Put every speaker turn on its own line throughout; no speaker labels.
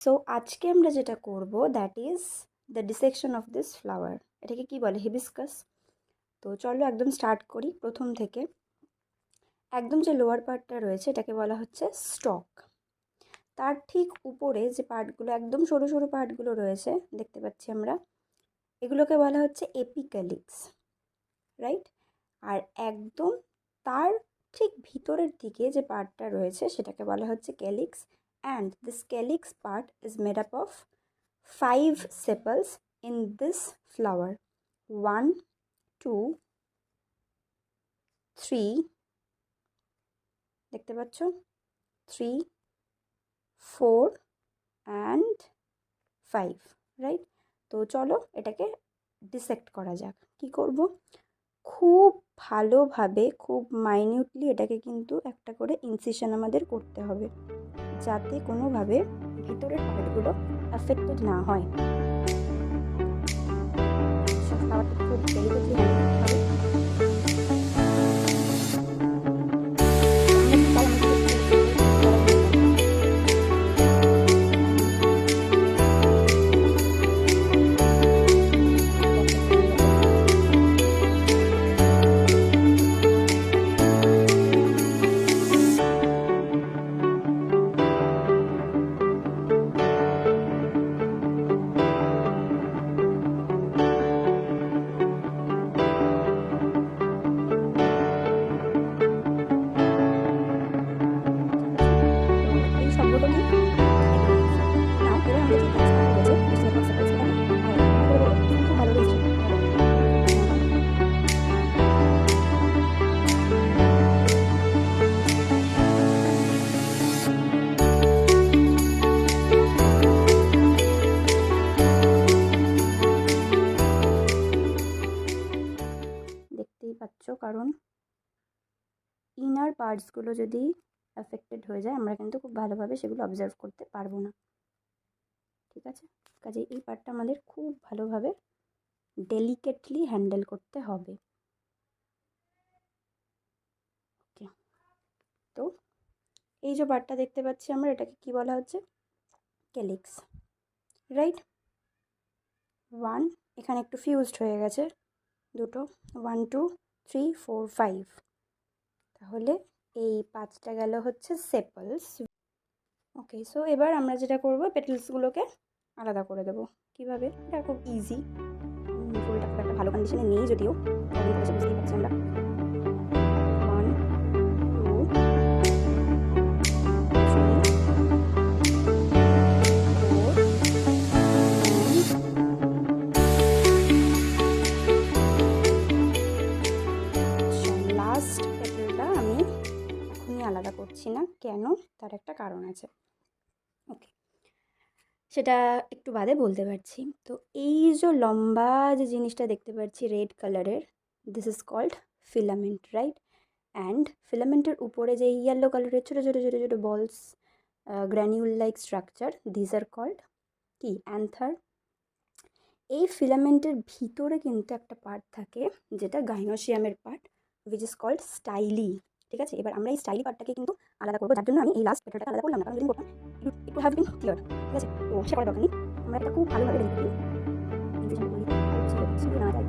So আজকে আমরা যেটা করব that is the dissection of this flower. এটাকে কি বলে? হিবিস্কাস। তো চলো একদম স্টার্ট করি প্রথম থেকে। একদম যে লোয়ার পার্টটা রয়েছে এটাকে বলা হচ্ছে স্টক। তার ঠিক উপরে যে পার্টগুলো একদম সরু সরু পার্টগুলো রয়েছে দেখতে পাচ্ছি আমরা, এগুলোকে বলা হচ্ছে এপিক্যালিক্স, রাইট? আর একদম তার ঠিক ভিতরের দিকে যে পার্টটা রয়েছে সেটাকে বলা হচ্ছে calyx. And this calyx part is made up of 5 sepals in this flower. 1, 2, 3, দেখতে পাচ্ছ? 3, 4 and 5, রাইট? তো চলো এটাকে ডিসেক্ট করা যাক। কি করব? খুব ভালোভাবে, খুব মাইনিউটলি এটাকে কিন্তু একটা করে ইনসিশন আমাদের করতে হবে, যাতে কোনোভাবে ভিতরের পার্টগুলো অ্যাফেক্টেড না হয়। ফ্লাওয়ারটা খুব ডেলিকেটলি হ্যান্ডেল করতে হবে। দেখতেই পাচ্ছ, কারণ ইনার পার্টসগুলো যদি অ্যাফেক্টেড হয়ে যায় আমরা কিন্তু খুব ভালোভাবে সেগুলো অবজার্ভ করতে পারবো না, ঠিক আছে? কাজে এই পার্টটা আমাদের খুব ভালোভাবে ডেলিকেটলি হ্যান্ডেল করতে হবে। ওকে, তো এই যে পার্টটা দেখতে পাচ্ছি আমরা, এটাকে কি বলা হচ্ছে? Calyx, right? 1, এখানে একটু ফিউজড হয়ে গেছে দুটো, 1, 2, 3, 4, 5, তাহলে এই 5টা গেল হচ্ছে সেপলস। ওকে, সো এবার আমরা যেটা করব, পেটেলসগুলোকে আলাদা করে দেবো। কীভাবে? এটা খুব ইজি। ফুলটা খুব একটা ভালো কন্ডিশনে নেই যদিও, বুঝতেই পারছি আমরা। 1, 2, 3, 4, লাস্ট পেটেলটা আমি এখনই আলাদা করছি না। কেন? তার একটা কারণ আছে। ওকে, সেটা একটু বাদে বলতে পারছি। তো এই যে লম্বা যে জিনিসটা দেখতে পাচ্ছি রেড কালারের, this is called filament, right? And ফিলামেন্টের উপরে যে ইয়েলো কালারের ছোটো ছোটো ছোটো ছোটো balls, granule like structure, this are called কি? অ্যান্থার। এই ফিলামেন্টের ভিতরে কিন্তু একটা পার্ট থাকে যেটা গাইনোসিয়ামের part, which is called styli, ঠিক আছে? এবার আমরা এই স্টাইলি পার্টটাকে কিন্তু আলাদা করবো, যার জন্য আমি এই লাস্ট পেটালটাকে আলাদা করলাম না, কারণ যদি করতাম it would have been clear, ঠিক আছে? তো সে করার দরকার নেই। আমরা এটা খুব ভালোভাবে দেখি না যায়।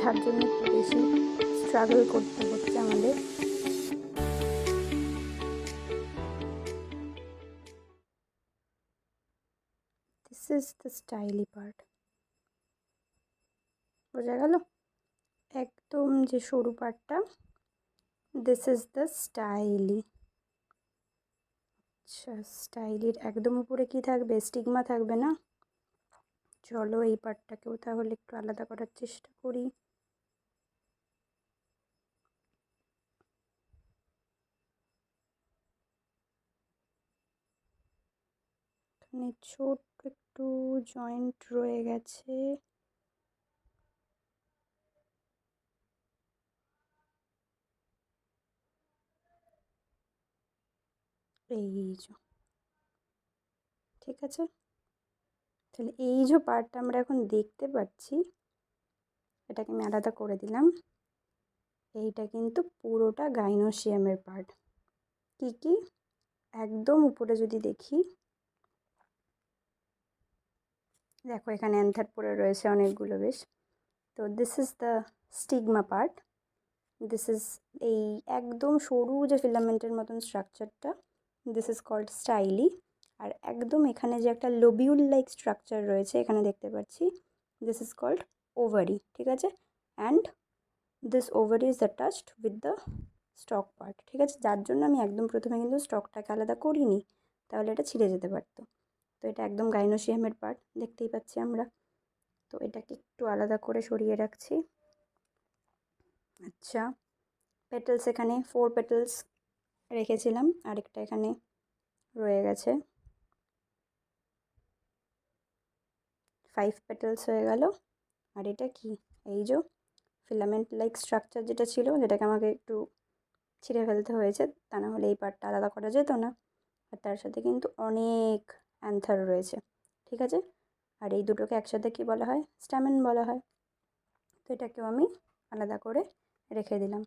যার জন্য একটু বেশি স্ট্রাগল করতে হচ্ছে আমাদের। দিস ইজ দ্য স্টাইলি পার্ট, বোঝা গেল? একদম যে সরু পার্টটা, দিস ইজ দ্য স্টাইলি। আচ্ছা, স্টাইলির একদম উপরে কি থাকবে? স্টিগমা থাকবে না? চলো এই পার্টটাকেও তাহলে একটু আলাদা করার চেষ্টা করি। এখানে ছোট্ট একটু জয়েন্ট রয়ে গেছে। এই যে, ঠিক আছে। তাহলে এই যে পার্টটা আমরা এখন দেখতে পাচ্ছি, এটাকে আমি আলাদা করে দিলাম। এইটা কিন্তু পুরোটা গাইনোসিয়ামের পার্ট। কি কি? একদম উপরে যদি দেখি, দেখো এখানে অ্যান্থার পড়ে রয়েছে অনেকগুলো বেশ। তো this is the stigma part. This is এই একদম সরু যে ফিলামেন্টের মতন স্ট্রাকচারটা, দিস ইজ কল্ড স্টাইলি। আর একদম এখানে যে একটা লোবিউল লাইক স্ট্রাকচার রয়েছে এখানে দেখতে পাচ্ছি, দিস ইজ কল্ড ওভারি, ঠিক আছে। And this ovary is attached with the stock part, ঠিক আছে। যার জন্য আমি একদম প্রথমে কিন্তু স্টকটাকে আলাদা করিনি, তাহলে এটা ছিঁড়ে যেতে পারতো। তো এটা একদম গাইনোসিয়ামের পার্ট, দেখতেই পাচ্ছি আমরা। তো এটাকে একটু আলাদা করে সরিয়ে রাখছি। আচ্ছা, পেটেলস এখানে 4 পেটেলস রেখেছিলাম, আরেকটা এখানে রয়ে গেছে, 5 পেটেলস হয়ে গেল। আর এটা কি? এই যে ফিলামেন্ট লাইক স্ট্রাকচার যেটা ছিল, যেটাকে আমাকে একটু ছিঁড়ে ফেলতে হয়েছে, তা না হলে এই পার্টটা আলাদা করা যেত না। আর তার সাথে কিন্তু অনেক অ্যান্থার রয়েছে, ঠিক আছে। আর এই দুটোকে একসাথে কি বলা হয়? স্ট্যামেন বলা হয়। তো এটাকেও আমি আলাদা করে রেখে দিলাম।